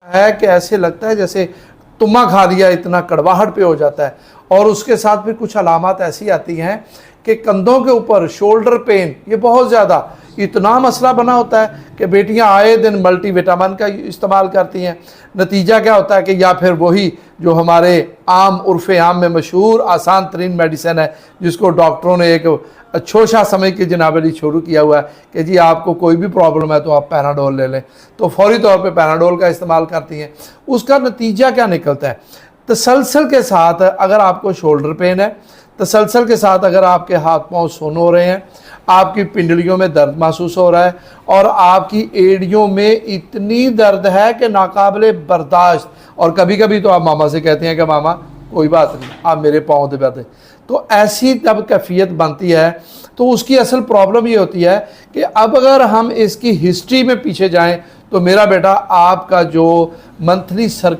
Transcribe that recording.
है कि ऐसे लगता है जैसे तुम्मा खा दिया, इतना कड़वाहट पे हो जाता है। और उसके साथ फिर कुछ अलामात ऐसी आती हैं कि कंधों के ऊपर शोल्डर पेन, ये बहुत ज़्यादा इतना मसला बना होता है कि बेटियां आए दिन मल्टीविटामिन का इस्तेमाल करती हैं। नतीजा क्या होता है कि या फिर वही जो हमारे आम उर्फ़ आम में मशहूर आसान तरीन मेडिसिन है, जिसको डॉक्टरों ने एक छोशा समय की जनाबली शुरू किया हुआ है कि जी आपको कोई भी प्रॉब्लम है तो आप पैराडोल ले लें, तो फौरी तौर पे पैराडोल का इस्तेमाल करती हैं। उसका नतीजा क्या निकलता है? तसलसल के साथ अगर आपको शोल्डर पेन है, तसलसल के साथ अगर आपके हाथ पांव सुन्न हो रहे हैं, आपकी पिंडलियों में दर्द महसूस हो रहा है और आपकी एड़ियों में इतनी दर्द है कि नाकाबिले बर्दाश्त, और कभी कभी तो आप मामा से कहते हैं कि मामा कोई बात नहीं, आप मेरे पाँव दबा दें, तो ऐसी तब कैफियत बनती है। तो उसकी असल प्रॉब्लम ये होती है कि अब अगर हम इसकी हिस्ट्री में पीछे जाएं तो मेरा बेटा आपका जो मंथली सर्कल